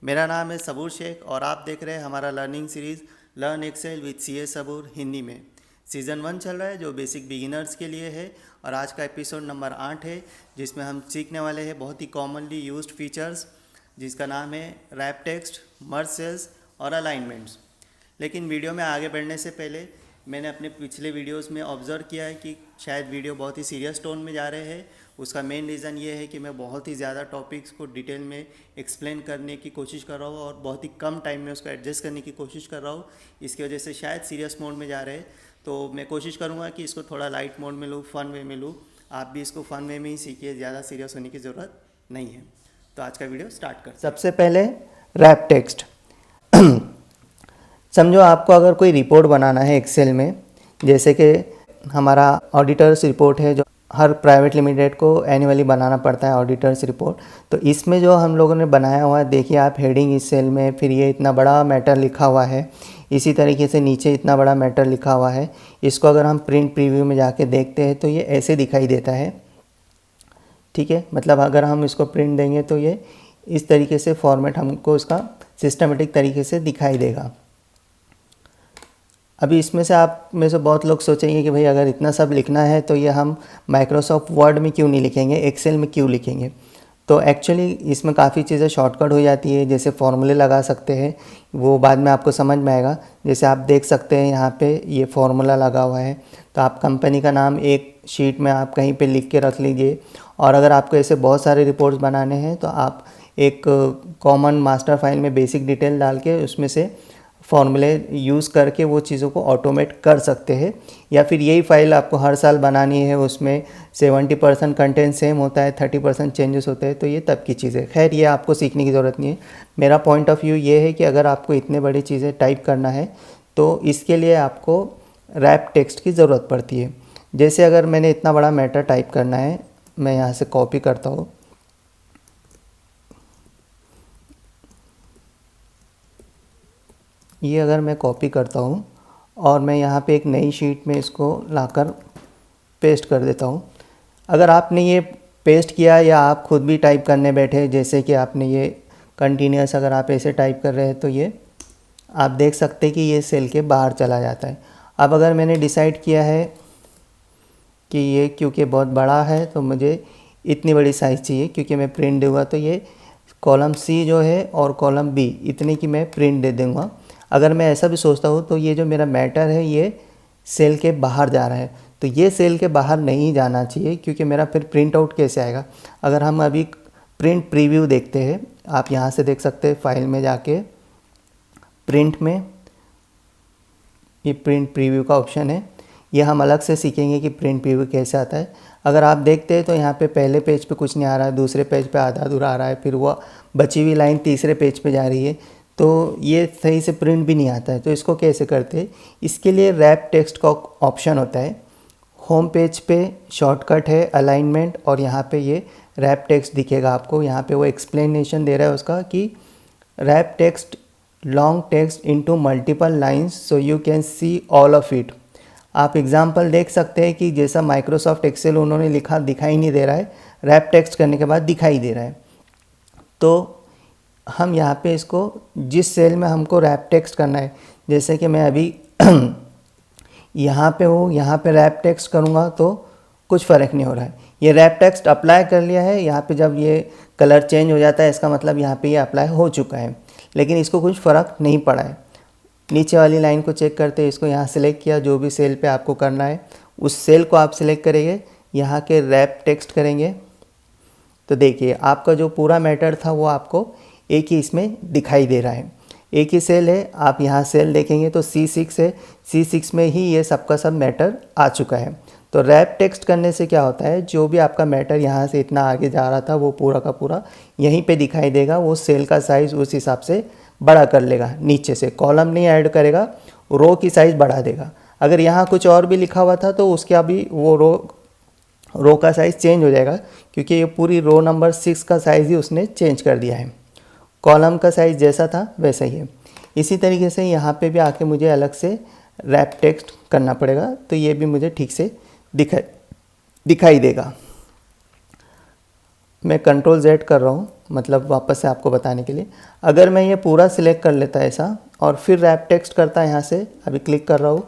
मेरा नाम है सबूर शेख और आप देख रहे हैं हमारा learning series learn Excel with सी सबूर हिंदी में। सीज़न 1 चल रहा है जो बेसिक बिगिनर्स के लिए है और आज का एपिसोड नंबर 8 है जिसमें हम सीखने वाले हैं बहुत ही कॉमनली यूज्ड फीचर्स जिसका नाम है रैप टेक्स्ट, मर्ज सेल्स और अलाइनमेंट्स। लेकिन वीडियो में आगे बढ़ने से पहले मैंने अपने पिछले वीडियोस में ऑब्ज़र्व किया है कि शायद वीडियो बहुत ही सीरियस टोन में जा रहे हैं। उसका मेन रीज़न ये है कि मैं बहुत ही ज़्यादा टॉपिक्स को डिटेल में एक्सप्लेन करने की कोशिश कर रहा हूँ और बहुत ही कम टाइम में उसको एडजस्ट करने की कोशिश कर रहा हूँ। इसकी वजह से शायद सीरियस मोड में जा रहे हैं, तो मैं कोशिश करूँगा कि इसको थोड़ा लाइट मोड में लूँ, फ़न वे में लूँ। आप भी इसको फ़न वे में ही सीखिए, ज़्यादा सीरियस होने की ज़रूरत नहीं है। तो आज का वीडियो स्टार्ट कर। सबसे पहले रैप टेक्स्ट। समझो आपको अगर कोई रिपोर्ट बनाना है एक्सेल में, जैसे कि हमारा ऑडिटर्स रिपोर्ट है जो हर प्राइवेट लिमिटेड को एनुअली बनाना पड़ता है ऑडिटर्स रिपोर्ट। तो इसमें जो हम लोगों ने बनाया हुआ है, देखिए आप हेडिंग इस सेल में, फिर ये इतना बड़ा मैटर लिखा हुआ है, इसी तरीके से नीचे इतना बड़ा मैटर लिखा हुआ है। इसको अगर हम प्रिंट प्रीव्यू में जाके देखते हैं तो ये ऐसे दिखाई देता है, ठीक है। मतलब अगर हम इसको प्रिंट देंगे तो ये इस तरीके से फॉर्मेट हमको इसका सिस्टमेटिक तरीके से दिखाई देगा। अभी इसमें से आप में से बहुत लोग सोचेंगे कि भाई अगर इतना सब लिखना है तो ये हम माइक्रोसॉफ्ट वर्ड में क्यों नहीं लिखेंगे, एक्सेल में क्यों लिखेंगे। तो एक्चुअली इसमें काफ़ी चीज़ें शॉर्टकट हो जाती है, जैसे फॉर्मूले लगा सकते हैं, वो बाद में आपको समझ में आएगा। जैसे आप देख सकते हैं यहाँ पे ये फॉर्मूला लगा हुआ है, तो आप कंपनी का नाम एक शीट में आप कहीं पे लिख के रख लीजिए। और अगर आपको ऐसे बहुत सारे रिपोर्ट्स बनाने हैं तो आप एक कॉमन मास्टर फाइल में बेसिक डिटेल डाल के उसमें से फॉर्मूले यूज़ करके वो चीज़ों को ऑटोमेट कर सकते हैं। या फिर यही फाइल आपको हर साल बनानी है, उसमें 70% कंटेंट सेम होता है, 30% चेंजेस होते हैं, तो ये तब की चीज़ें। खैर ये आपको सीखने की ज़रूरत नहीं है। मेरा पॉइंट ऑफ व्यू ये है कि अगर आपको इतने बड़ी चीज़ें टाइप करना है तो इसके लिए आपको रैप टेक्स्ट की ज़रूरत पड़ती है। जैसे अगर मैंने इतना बड़ा मैटर टाइप करना है, मैं यहाँ से कॉपी करता हूँ, ये अगर मैं कॉपी करता हूँ और मैं यहाँ पे एक नई शीट में इसको लाकर पेस्ट कर देता हूँ। अगर आपने ये पेस्ट किया या आप खुद भी टाइप करने बैठे, जैसे कि आपने ये कंटिन्यूस अगर आप ऐसे टाइप कर रहे हैं तो ये आप देख सकते हैं कि ये सेल के बाहर चला जाता है। अब अगर मैंने डिसाइड किया है कि ये क्योंकि बहुत बड़ा है तो मुझे इतनी बड़ी साइज़ चाहिए, क्योंकि मैं प्रिंट दूँगा तो ये कॉलम सी जो है और कॉलम बी इतने की मैं प्रिंट दे दूँगा। अगर मैं ऐसा भी सोचता हूँ तो ये जो मेरा मैटर है ये सेल के बाहर जा रहा है, तो ये सेल के बाहर नहीं जाना चाहिए, क्योंकि मेरा फिर प्रिंट आउट कैसे आएगा। अगर हम अभी प्रिंट प्रीव्यू देखते हैं, आप यहाँ से देख सकते हैं फाइल में जाके प्रिंट में ये प्रिंट प्रीव्यू का ऑप्शन है। ये हम अलग से सीखेंगे कि प्रिंट प्रीव्यू कैसे आता है। अगर आप देखते हैं तो यहाँ पे पहले पेज पे कुछ नहीं आ रहा है, दूसरे पेज पे आधा अधूरा आ रहा है, फिर वो बची हुई लाइन तीसरे पेज पे जा रही है, तो ये सही से प्रिंट भी नहीं आता है। तो इसको कैसे करते हैं, इसके लिए रैप टेक्स्ट का ऑप्शन होता है। होम पेज पे शॉर्टकट है अलाइनमेंट, और यहाँ पे ये रैप टेक्स्ट दिखेगा आपको। यहाँ पे वो एक्सप्लेनेशन दे रहा है उसका कि wrap text long text into multiple lines so you can see all of it. आप एग्जाम्पल देख सकते हैं कि जैसा माइक्रोसॉफ्ट एक्सेल उन्होंने लिखा दिखाई नहीं दे रहा है, रैप टेक्स्ट करने के बाद दिखाई दे रहा है। तो हम यहाँ पे इसको जिस सेल में हमको रैप टेक्स्ट करना है, जैसे कि मैं अभी यहाँ पे हूँ, यहाँ पे रैप टेक्स्ट करूँगा तो कुछ फ़र्क नहीं हो रहा है। ये रैप टेक्स्ट अप्लाई कर लिया है, यहाँ पे जब ये कलर चेंज हो जाता है इसका मतलब यहाँ पे ये अप्लाई हो चुका है, लेकिन इसको कुछ फ़र्क नहीं पड़ा है। नीचे वाली लाइन को चेक करते हैं, इसको यहाँ सेलेक्ट किया, जो भी सेल पे आपको करना है उस सेल को आप सिलेक्ट करेंगे, यहाँ के रैप टेक्स्ट करेंगे, तो देखिए आपका जो पूरा मैटर था वो आपको एक ही इसमें दिखाई दे रहा है। एक ही सेल है, आप यहाँ सेल देखेंगे तो C6 है, C6 में ही ये सबका सब मैटर आ चुका है। तो रैप टेक्स्ट करने से क्या होता है, जो भी आपका मैटर यहाँ से इतना आगे जा रहा था वो पूरा का पूरा यहीं पे दिखाई देगा। वो सेल का साइज़ उस हिसाब से बड़ा कर लेगा, नीचे से कॉलम नहीं ऐड करेगा, रो की साइज़ बढ़ा देगा। अगर यहाँ कुछ और भी लिखा हुआ था तो उसका भी वो रो का साइज़ चेंज हो जाएगा, क्योंकि ये पूरी रो नंबर 6 का साइज़ ही उसने चेंज कर दिया है। कॉलम का साइज़ जैसा था वैसा ही है। इसी तरीके से यहाँ पे भी आके मुझे अलग से रैप टेक्स्ट करना पड़ेगा, तो ये भी मुझे ठीक से दिखाई देगा। मैं कंट्रोल Z कर रहा हूँ, मतलब वापस से आपको बताने के लिए। अगर मैं ये पूरा सिलेक्ट कर लेता ऐसा और फिर रैप टेक्स्ट करता यहाँ से, अभी क्लिक कर रहा हूँ,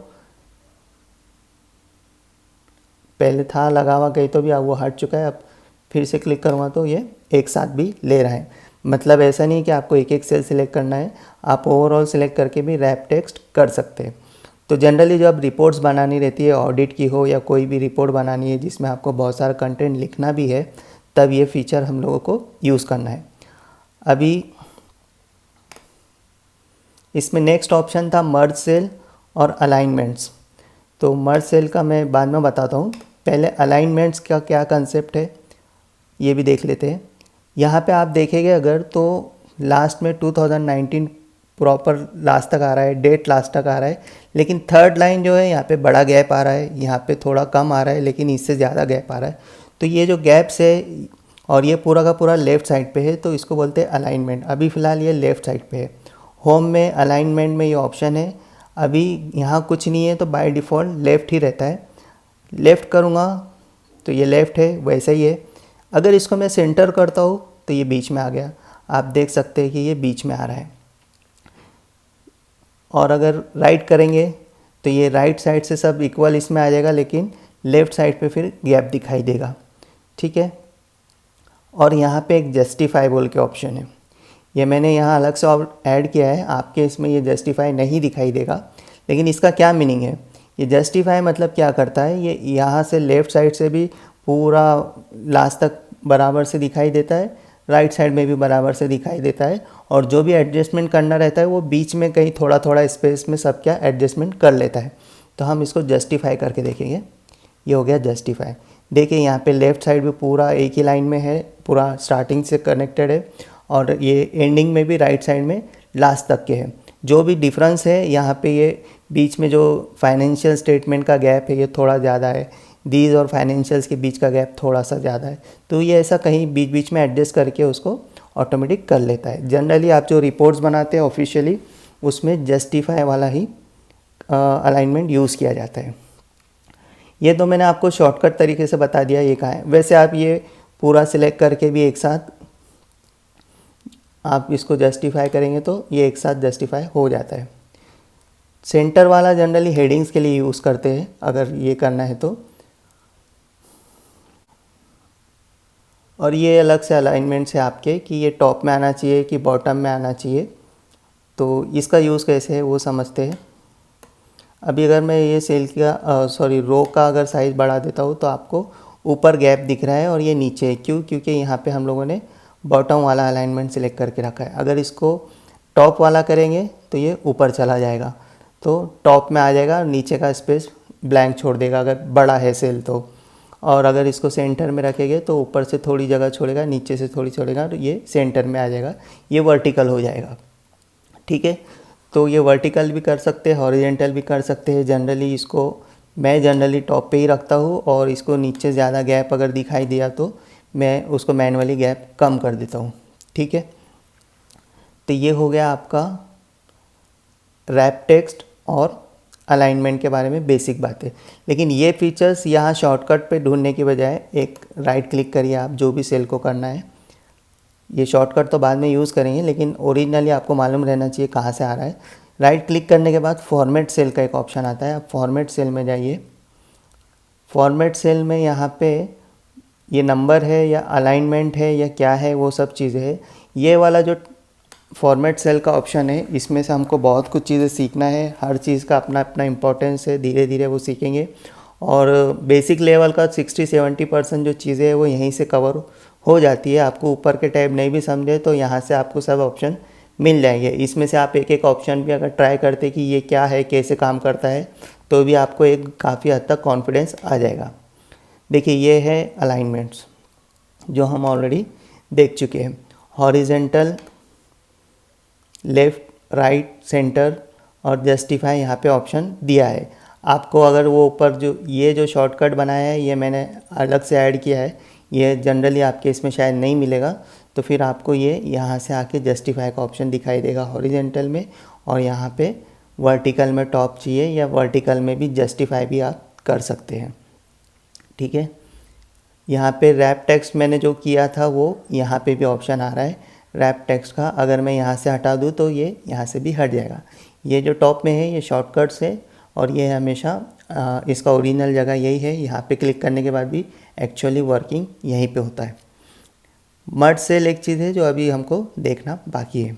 पहले था लगा हुआ कहीं तो भी, अब वो हट चुका है। अब फिर से क्लिक करूँगा तो ये एक साथ भी ले रहा है। मतलब ऐसा नहीं कि आपको एक एक सेल सिलेक्ट करना है, आप ओवरऑल सिलेक्ट करके भी रैप टेक्स्ट कर सकते हैं। तो जनरली जब रिपोर्ट्स बनानी रहती है, ऑडिट की हो या कोई भी रिपोर्ट बनानी है जिसमें आपको बहुत सारा कंटेंट लिखना भी है, तब ये फीचर हम लोगों को यूज़ करना है। अभी इसमें नेक्स्ट ऑप्शन था मर्ज सेल और अलाइनमेंट्स। तो मर्ज सेल का मैं बाद में बताता हूँ, पहले अलाइनमेंट्स का क्या कंसेप्ट है ये भी देख लेते हैं। यहाँ पे आप देखेंगे अगर तो लास्ट में 2019 प्रॉपर लास्ट तक आ रहा है, डेट लास्ट तक आ रहा है, लेकिन थर्ड लाइन जो है यहाँ पे बड़ा गैप आ रहा है, यहाँ पे थोड़ा कम आ रहा है, लेकिन इससे ज़्यादा गैप आ रहा है। तो ये जो गैप्स है और ये पूरा का पूरा लेफ़्ट साइड पे है, तो इसको बोलते हैं अलाइनमेंट। अभी फ़िलहाल ये लेफ़्ट साइड पे है। होम में अलाइनमेंट में ये ऑप्शन है, अभी यहाँ कुछ नहीं है तो बाय डिफ़ॉल्ट लेफ़्ट ही रहता है। लेफ़्ट करूँगा तो ये लेफ़्ट है, वैसा ही है। अगर इसको मैं सेंटर करता हूँ तो ये बीच में आ गया, आप देख सकते हैं कि ये बीच में आ रहा है। और अगर राइट करेंगे तो ये राइट साइड से सब इक्वल इसमें आ जाएगा, लेकिन लेफ़्ट साइड पे फिर गैप दिखाई देगा, ठीक है। और यहाँ पे एक जस्टिफाई बोल के ऑप्शन है, ये मैंने यहाँ अलग से ऐड किया है, आपके इसमें ये जस्टिफाई नहीं दिखाई देगा। लेकिन इसका क्या मीनिंग है, ये जस्टिफाई मतलब क्या करता है, ये यहाँ से लेफ़्ट साइड से भी पूरा लास्ट तक बराबर से दिखाई देता है, राइट साइड में भी बराबर से दिखाई देता है, और जो भी एडजस्टमेंट करना रहता है वो बीच में कहीं थोड़ा थोड़ा स्पेस में सब क्या एडजस्टमेंट कर लेता है। तो हम इसको जस्टिफाई करके देखेंगे। ये हो गया जस्टिफाई। देखिए यहाँ पे लेफ़्ट साइड भी पूरा एक ही लाइन में है, पूरा स्टार्टिंग से कनेक्टेड है, और ये एंडिंग में भी राइट साइड में लास्ट तक के हैं। जो भी डिफरेंस है यहाँ पे, ये बीच में जो फाइनेंशियल स्टेटमेंट का गैप है ये थोड़ा ज़्यादा है, दीज और फाइनेंशियल्स के बीच का गैप थोड़ा सा ज़्यादा है, तो ये ऐसा कहीं बीच बीच में एडजस्ट करके उसको ऑटोमेटिक कर लेता है। जनरली आप जो रिपोर्ट्स बनाते हैं ऑफिशियली, उसमें जस्टिफाई वाला ही अलाइनमेंट यूज़ किया जाता है। ये तो मैंने आपको शॉर्टकट तरीके से बता दिया ये कहाँ है। वैसे आप ये पूरा सिलेक्ट करके भी एक साथ आप इसको जस्टिफाई करेंगे तो ये एक साथ जस्टिफाई हो जाता है। सेंटर वाला जनरली हेडिंग्स के लिए यूज़ करते हैं अगर ये करना है तो। और ये अलग से अलाइनमेंट्स है आपके कि ये टॉप में आना चाहिए कि बॉटम में आना चाहिए, तो इसका यूज़ कैसे है वो समझते हैं। अभी अगर मैं ये सेल का रो का अगर साइज़ बढ़ा देता हूँ तो आपको ऊपर गैप दिख रहा है और ये नीचे है, क्यों? क्योंकि यहाँ पे हम लोगों ने बॉटम वाला अलाइनमेंट सिलेक्ट करके रखा है। अगर इसको टॉप वाला करेंगे तो ये ऊपर चला जाएगा, तो टॉप में आ जाएगा और नीचे का स्पेस ब्लैंक छोड़ देगा अगर बड़ा है सेल तो। और अगर इसको सेंटर में रखेंगे तो ऊपर से थोड़ी जगह छोड़ेगा, नीचे से थोड़ी छोड़ेगा, तो ये सेंटर में आ जाएगा, ये वर्टिकल हो जाएगा, ठीक है। तो ये वर्टिकल भी कर सकते हैं, हॉरिजेंटल भी कर सकते हैं। जनरली इसको मैं जनरली टॉप पे ही रखता हूँ, और इसको नीचे ज़्यादा गैप अगर दिखाई दिया तो मैं उसको मैनुअली गैप कम कर देता हूँ, ठीक है। तो ये हो गया आपका रैप टेक्स्ट और अलाइनमेंट के बारे में बेसिक बातें। लेकिन ये फीचर्स यहाँ शॉर्टकट पे ढूंढने की बजाय एक राइट क्लिक करिए आप जो भी सेल को करना है। ये शॉर्टकट तो बाद में यूज़ करेंगे, लेकिन ओरिजिनली आपको मालूम रहना चाहिए कहाँ से आ रहा है। राइट क्लिक करने के बाद फॉर्मेट सेल का एक ऑप्शन आता है, आप फॉर्मेट सेल में जाइए। फॉर्मेट सेल में यहाँ पे ये नंबर है या अलाइनमेंट है या क्या है वो सब चीज़ें है। ये वाला जो फॉर्मेट सेल का ऑप्शन है, इसमें से हमको बहुत कुछ चीज़ें सीखना है, हर चीज़ का अपना अपना इम्पोर्टेंस है, धीरे धीरे वो सीखेंगे। और बेसिक लेवल का 60-70% जो चीज़ें हैं वो यहीं से कवर हो जाती है। आपको ऊपर के टैब नहीं भी समझे तो यहाँ से आपको सब ऑप्शन मिल जाएंगे। इसमें से आप एक एक ऑप्शन भी अगर ट्राई करते कि ये क्या है, कैसे काम करता है, तो भी आपको एक काफ़ी हद तक कॉन्फिडेंस आ जाएगा। देखिए ये है अलाइनमेंट्स जो हम ऑलरेडी देख चुके हैं। हॉरिजेंटल, लेफ़्ट, राइट, सेंटर और जस्टिफाई यहाँ पे ऑप्शन दिया है आपको। अगर वो ऊपर जो ये जो शॉर्टकट बनाया है ये मैंने अलग से ऐड किया है, ये जनरली आपके इसमें शायद नहीं मिलेगा, तो फिर आपको ये यहाँ से आके जस्टिफाई का ऑप्शन दिखाई देगा हॉरिजेंटल में, और यहाँ पे वर्टिकल में टॉप चाहिए या वर्टिकल में भी जस्टिफाई भी आप कर सकते हैं, ठीक है। यहाँ पे रैप टेक्स्ट मैंने जो किया था वो यहाँ पे भी ऑप्शन आ रहा है रैप टेक्स्ट का। अगर मैं यहाँ से हटा दूँ तो ये यहाँ से भी हट जाएगा। ये जो टॉप में है ये शॉर्टकट्स है और ये हमेशा इसका ओरिजिनल जगह यही है। यहाँ पे क्लिक करने के बाद भी एक्चुअली वर्किंग यहीं पे होता है। मर्ज सेल एक चीज़ है जो अभी हमको देखना बाकी है।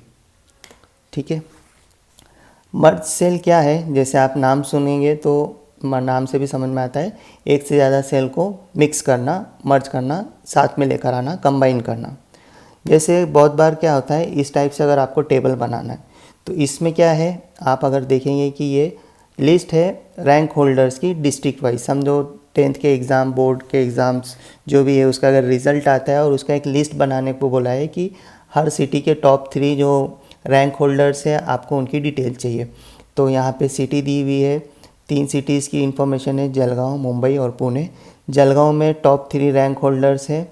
ठीक है, मर्ज सेल क्या है, जैसे आप नाम सुनेंगे तो नाम से भी समझ में आता है, एक से ज़्यादा सेल को मिक्स करना, मर्ज करना, साथ में लेकर आना, कंबाइन करना। जैसे बहुत बार क्या होता है, इस टाइप से अगर आपको टेबल बनाना है तो इसमें क्या है, आप अगर देखेंगे कि ये लिस्ट है रैंक होल्डर्स की डिस्ट्रिक्ट वाइज। समझो 10th के एग्ज़ाम, बोर्ड के एग्ज़ाम्स जो भी है उसका अगर रिज़ल्ट आता है और उसका एक लिस्ट बनाने को बोला है कि हर सिटी के टॉप 3 जो रैंक होल्डर्स है आपको उनकी डिटेल चाहिए। तो यहाँ पे सिटी दी हुई है, 3 सिटीज़ की इन्फॉर्मेशन है, जलगांव, मुंबई और पुणे। जलगांव में टॉप 3 रैंक होल्डर्स है,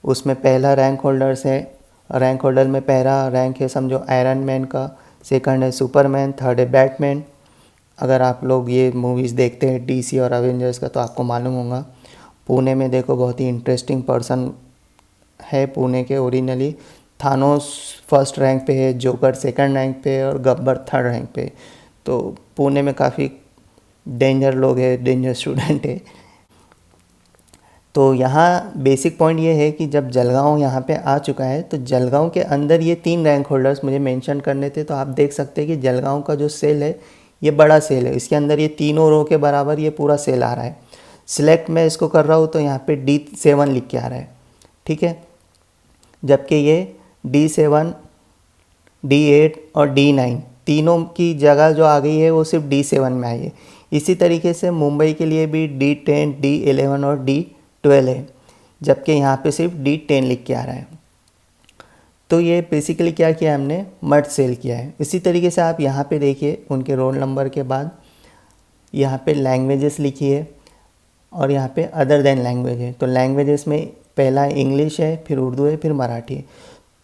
उसमें पहला रैंक होल्डर्स है, रैंक होल्डर में पहला रैंक है समझो आयरन मैन का, सेकंड है सुपरमैन, थर्ड है बैटमैन। अगर आप लोग ये मूवीज़ देखते हैं डीसी और एवेंजर्स का तो आपको मालूम होगा। पुणे में देखो बहुत ही इंटरेस्टिंग पर्सन है पुणे के ओरिजिनली, थानोस फर्स्ट रैंक पे है, जोकर सेकंड रैंक पे है और गब्बर थर्ड रैंक पे। तो पुणे में काफ़ी डेंजर लोग हैं, डेंजर स्टूडेंट है। तो यहाँ बेसिक पॉइंट ये है कि जब जलगांव यहाँ पे आ चुका है तो जलगांव के अंदर ये 3 रैंक होल्डर्स मुझे मेंशन करने थे। तो आप देख सकते हैं कि जलगांव का जो सेल है ये बड़ा सेल है, इसके अंदर ये तीनों रो के बराबर ये पूरा सेल आ रहा है। सिलेक्ट मैं इसको कर रहा हूँ तो यहाँ पे D7 लिख के आ रहा है। ठीक है, जबकि ये D7, D8 और D9 तीनों की जगह जो आ गई है वो सिर्फ D7 में आई है। इसी तरीके से मुंबई के लिए भी D10, D11 और D12 है, जबकि यहाँ पे सिर्फ D10 लिख के आ रहा है। तो ये बेसिकली क्या किया हमने, मर्ज सेल किया है। इसी तरीके से आप यहाँ पे देखिए उनके रोल नंबर के बाद यहाँ पे लैंग्वेजेस लिखी है और यहाँ पे अदर देन लैंग्वेज है। तो लैंग्वेजेस में पहला इंग्लिश है, फिर उर्दू है, फिर मराठी है।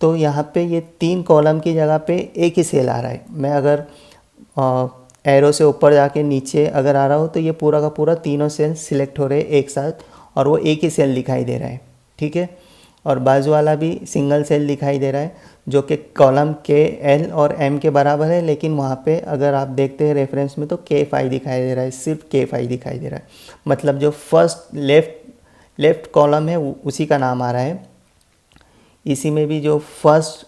तो यहाँ पे ये 3 कॉलम की जगह पे एक ही सेल आ रहा है। मैं अगर एरो से ऊपर जाके नीचे अगर आ रहा हूँ तो ये पूरा का पूरा तीनों सेल सिलेक्ट हो रहे हैं एक साथ और वो एक ही सेल दिखाई दे रहा है। ठीक है, और बाजू वाला भी सिंगल सेल दिखाई दे रहा है जो कि कॉलम के एल और एम के बराबर है, लेकिन वहाँ पे अगर आप देखते हैं रेफरेंस में तो K5 दिखाई दे रहा है, सिर्फ K5 दिखाई दे रहा है। मतलब जो फर्स्ट लेफ़्ट कॉलम है उसी का नाम आ रहा है। इसी में भी जो फर्स्ट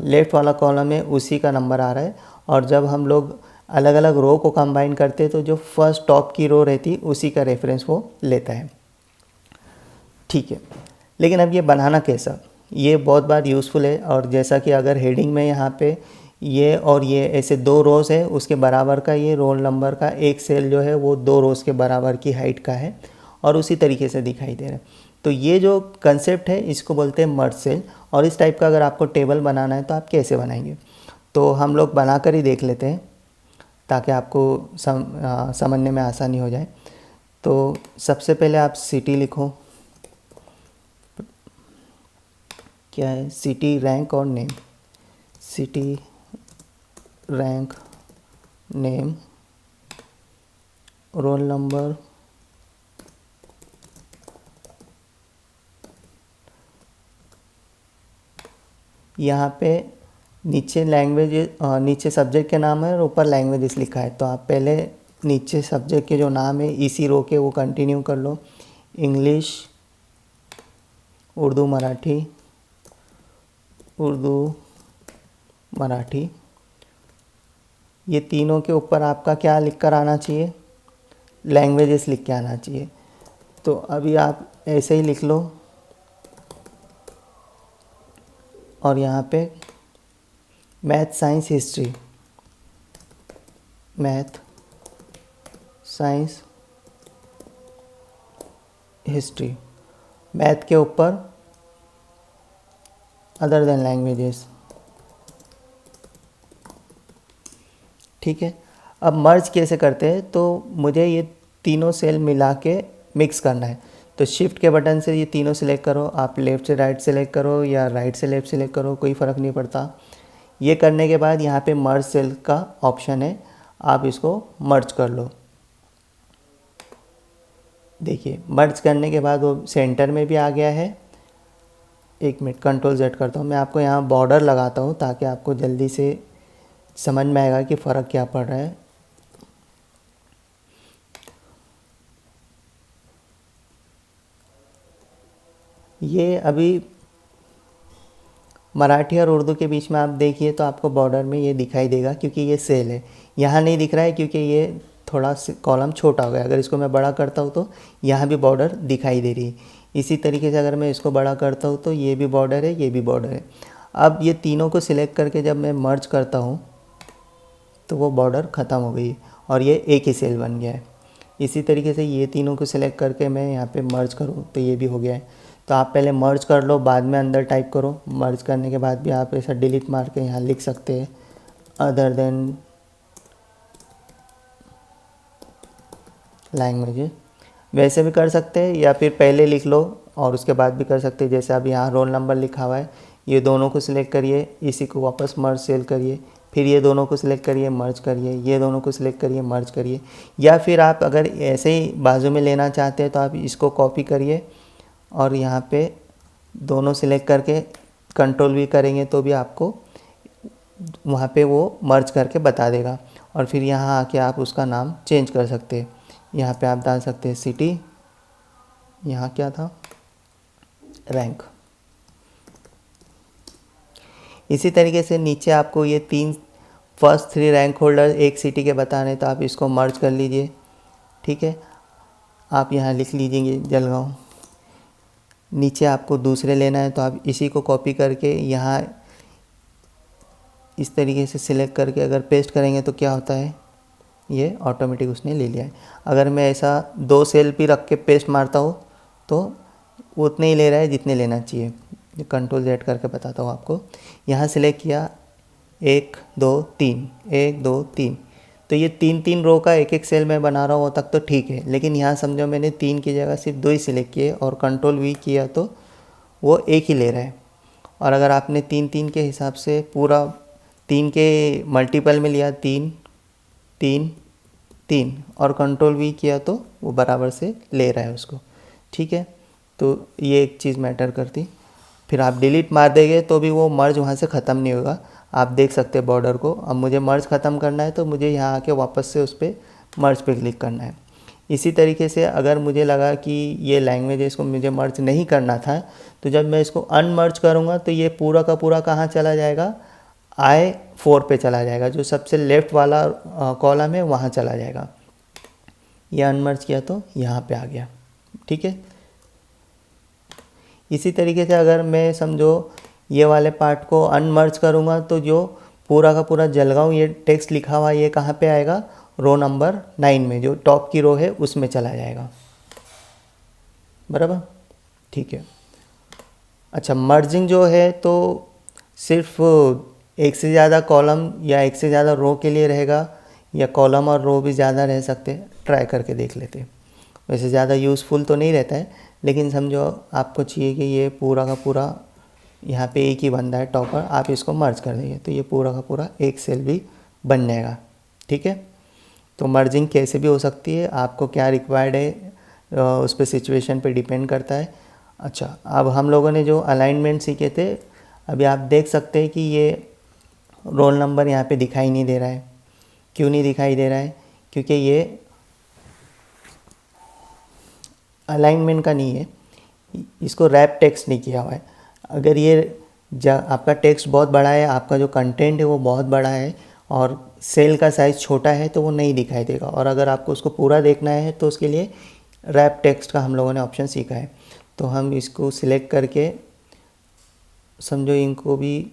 लेफ़्ट वाला कॉलम है उसी का नंबर आ रहा है। और जब हम लोग अलग अलग रो को कंबाइन करते हैं तो जो फर्स्ट टॉप की रो रहती है उसी का रेफरेंस वो लेता है। ठीक है, लेकिन अब ये बनाना कैसा, ये बहुत बार यूज़फुल है। और जैसा कि अगर हेडिंग में यहाँ पे ये और ये ऐसे 2 रोज़ है, उसके बराबर का ये रोल नंबर का एक सेल जो है वो 2 रोज़ के बराबर की हाइट का है और उसी तरीके से दिखाई दे रहा है। तो ये जो कंसेप्ट है इसको बोलते हैं मर्ज सेल। और इस टाइप का अगर आपको टेबल बनाना है तो आप कैसे बनाएंगे, तो हम लोग बना कर ही देख लेते हैं ताकि आपको समझने में आसानी हो जाए। तो सबसे पहले आप सिटी लिखो, क्या है, सिटी रैंक और name, city rank name, roll number, यहाँ पे नीचे लैंग्वेज, नीचे सब्जेक्ट के नाम है और ऊपर लैंग्वेजेस लिखा है। तो आप पहले नीचे सब्जेक्ट के जो नाम है इसी रो के वो कंटिन्यू कर लो, इंग्लिश, उर्दू, मराठी, उर्दू, मराठी। ये तीनों के ऊपर आपका क्या लिख कर आना चाहिए, लैंग्वेजेस लिख के आना चाहिए। तो अभी आप ऐसे ही लिख लो और यहाँ पे math, science, history, math, science, history. Math के ऊपर अदर देन लैंग्वेजेस। ठीक है, अब मर्ज कैसे करते हैं, तो मुझे ये तीनों सेल मिला के मिक्स करना है। तो शिफ्ट के बटन से ये तीनों सिलेक्ट करो, आप लेफ़्ट से राइट सेलेक्ट करो या राइट से लेफ़्ट सेलेक्ट करो, कोई फ़र्क नहीं पड़ता। ये करने के बाद यहाँ पे मर्ज सेल का ऑप्शन है, आप इसको मर्ज कर लो। देखिए मर्ज करने के बाद वो सेंटर में भी आ गया है। एक मिनट कंट्रोल Z करता हूँ। मैं आपको यहाँ बॉर्डर लगाता हूँ ताकि आपको जल्दी से समझ में आएगा कि फ़र्क क्या पड़ रहा है। ये अभी मराठी और उर्दू के बीच में आप देखिए तो आपको बॉर्डर में ये दिखाई देगा, क्योंकि ये सेल है। यहाँ नहीं दिख रहा है क्योंकि ये थोड़ा कॉलम छोटा हो गया। अगर इसको मैं बड़ा करता हूँ तो यहाँ भी बॉर्डर दिखाई दे रही है। इसी तरीके से अगर मैं इसको बड़ा करता हूँ तो ये भी बॉर्डर है, ये भी बॉर्डर है। अब ये तीनों को सिलेक्ट करके जब मैं मर्ज करता हूँ तो वो बॉर्डर ख़त्म हो गई और ये एक ही सेल बन गया है। इसी तरीके से ये तीनों को सिलेक्ट करके मैं यहाँ पे मर्ज करूँ तो ये भी हो गया है। तो आप पहले मर्ज कर लो, बाद में अंदर टाइप करो। मर्ज करने के बाद भी आप ऐसा डिलीट मार के यहाँ लिख सकते हैं अदर देन लैंग्वेज, वैसे भी कर सकते हैं, या फिर पहले लिख लो और उसके बाद भी कर सकते हैं। जैसे अब यहाँ रोल नंबर लिखा हुआ है, ये दोनों को सिलेक्ट करिए, इसी को वापस मर्ज सेल करिए, फिर ये दोनों को सिलेक्ट करिए मर्ज करिए, ये दोनों को सिलेक्ट करिए मर्ज करिए। या फिर आप अगर ऐसे ही बाजू में लेना चाहते हैं तो आप इसको कॉपी करिए और यहाँ पे दोनों सिलेक्ट करके कंट्रोल भी करेंगे तो भी आपको वहाँ पे वो मर्ज करके बता देगा। और फिर यहाँ आके आप उसका नाम चेंज कर सकते हैं। यहाँ पे आप डाल सकते हैं सिटी, यहाँ क्या था, रैंक। इसी तरीके से नीचे आपको ये फर्स्ट 3 रैंक होल्डर एक सिटी के बताने, तो आप इसको मर्ज कर लीजिए। ठीक है, आप यहाँ लिख लीजिए जलगांव। नीचे आपको दूसरे लेना है तो आप इसी को कॉपी करके यहाँ इस तरीके से सिलेक्ट करके अगर पेस्ट करेंगे तो क्या होता है, ये ऑटोमेटिक उसने ले लिया है। अगर मैं ऐसा 2 सेल भी रख के पेस्ट मारता हूँ तो वो उतने ही ले रहा है जितने लेना चाहिए। कंट्रोल Z करके बताता हूँ आपको। यहाँ सिलेक्ट किया 1 2 3 1 2 3, तो ये 3 रो का एक सेल में बना रहा हूँ वो तक तो ठीक है। लेकिन यहाँ समझो मैंने 3 की जगह सिर्फ 2 ही सिलेक्ट किए और कंट्रोल V किया तो वो एक ही ले रहा है। और अगर आपने 3 के हिसाब से पूरा 3 के मल्टीपल में लिया 3 3 3 और कंट्रोल V किया तो वो बराबर से ले रहा है उसको। ठीक है, तो ये एक चीज़ मैटर करती। फिर आप डिलीट मार देंगे तो भी वो मर्ज वहाँ से ख़त्म नहीं होगा। आप देख सकते हैं बॉर्डर को। अब मुझे मर्ज ख़त्म करना है तो मुझे यहाँ आके वापस से उस पर मर्ज पे क्लिक करना है। इसी तरीके से अगर मुझे लगा कि ये लैंग्वेज है इसको मुझे मर्ज नहीं करना था, तो जब मैं इसको अनमर्ज करूँगा तो ये पूरा का पूरा कहाँ चला जाएगा, I4 पे चला जाएगा। जो सबसे लेफ़्ट वाला कॉलम है वहाँ चला जाएगा। ये अनमर्ज किया तो यहाँ पे आ गया। ठीक है, इसी तरीके से अगर मैं समझो ये वाले पार्ट को अनमर्ज करूँगा तो जो पूरा का पूरा जलगांव ये टेक्स्ट लिखा हुआ ये कहाँ पे आएगा, रो नंबर 9 में, जो टॉप की रो है उसमें चला जाएगा। बराबर, ठीक है। अच्छा, मर्जिंग जो है तो सिर्फ एक से ज़्यादा कॉलम या एक से ज़्यादा रो के लिए रहेगा, या कॉलम और रो भी ज़्यादा रह सकते हैं। ट्राई करके देख लेते हैं। वैसे ज़्यादा यूज़फुल तो नहीं रहता है, लेकिन समझो आपको चाहिए कि ये पूरा का पूरा यहाँ पे एक ही बंदा है टॉपर, आप इसको मर्ज कर देंगे तो ये पूरा का पूरा एक सेल भी बन जाएगा। ठीक है, तो मर्जिंग कैसे भी हो सकती है, आपको क्या रिक्वायर्ड है उस पर सिचुएशन पे डिपेंड करता है। अच्छा, अब हम लोगों ने जो अलाइनमेंट सीखे थे, अभी आप देख सकते हैं कि ये रोल नंबर यहाँ पे दिखाई नहीं दे रहा है। क्यों नहीं दिखाई दे रहा है, क्योंकि ये अलाइनमेंट का नहीं है, इसको रैप टेक्स्ट नहीं किया हुआ है। अगर ये आपका टेक्स्ट बहुत बड़ा है, आपका जो कंटेंट है वो बहुत बड़ा है और सेल का साइज़ छोटा है तो वो नहीं दिखाई देगा। और अगर आपको उसको पूरा देखना है तो उसके लिए रैप टेक्स्ट का हम लोगों ने ऑप्शन सीखा है। तो हम इसको सिलेक्ट करके समझो इनको भी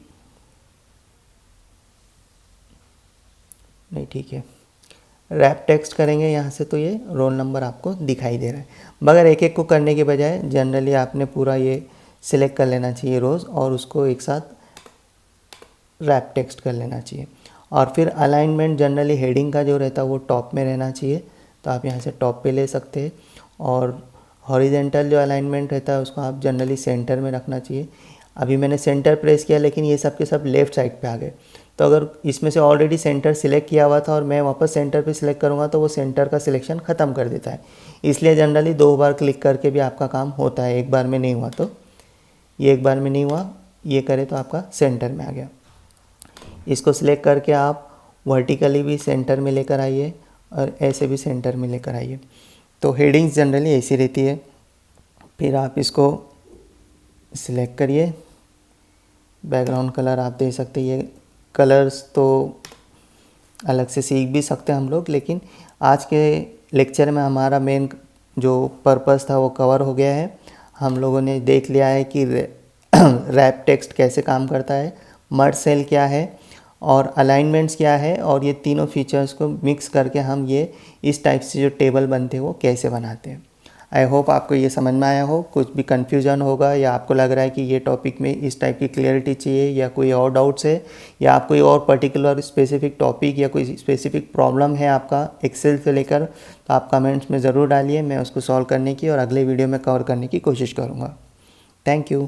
नहीं, ठीक है, रैप टेक्स्ट करेंगे यहाँ से तो ये रोल नंबर आपको दिखाई दे रहा है। मगर एक एक को करने के बजाय जनरली आपने पूरा ये सिलेक्ट कर लेना चाहिए रोज़ और उसको एक साथ रैप टेक्स्ट कर लेना चाहिए। और फिर अलाइनमेंट जनरली हेडिंग का जो रहता है वो टॉप में रहना चाहिए, तो आप यहाँ से टॉप पे ले सकते हैं। और हॉरिजेंटल जो अलाइनमेंट रहता है उसको आप जनरली सेंटर में रखना चाहिए। अभी मैंने सेंटर प्रेस किया लेकिन ये सब के सब लेफ़्ट साइड पे आ गए, तो अगर इसमें से ऑलरेडी सेंटर सिलेक्ट किया हुआ था और मैं वापस सेंटर पे सिलेक्ट करूँगा तो वो सेंटर का सिलेक्शन ख़त्म कर देता है। इसलिए जनरली 2 बार क्लिक करके भी आपका काम होता है, एक बार में नहीं हुआ तो। ये एक बार में नहीं हुआ, ये करें तो आपका सेंटर में आ गया। इसको सिलेक्ट करके आप वर्टिकली भी सेंटर में लेकर आइए और ऐसे भी सेंटर में लेकर आइए। तो हेडिंग्स जनरली ऐसी रहती है। फिर आप इसको सिलेक्ट करिए, बैकग्राउंड कलर आप दे सकते हैं। ये कलर्स तो अलग से सीख भी सकते हैं हम लोग, लेकिन आज के लेक्चर में हमारा मेन जो पर्पस था वो कवर हो गया है। हम लोगों ने देख लिया है कि रैप टेक्स्ट कैसे काम करता है, मर्ज सेल क्या है और अलाइनमेंट्स क्या है, और ये तीनों फीचर्स को मिक्स करके हम ये इस टाइप से जो टेबल बनते हैं वो कैसे बनाते हैं। आई होप आपको ये समझ में आया हो। कुछ भी कन्फ्यूज़न होगा या आपको लग रहा है कि ये टॉपिक में इस टाइप की क्लियरिटी चाहिए या कोई और डाउट्स है या आप कोई और पर्टिकुलर स्पेसिफिक टॉपिक या कोई स्पेसिफिक प्रॉब्लम है आपका एक्सेल से लेकर, तो आप कमेंट्स में ज़रूर डालिए। मैं उसको सॉल्व करने की और अगले वीडियो में कवर करने की कोशिश करूँगा। Thank you.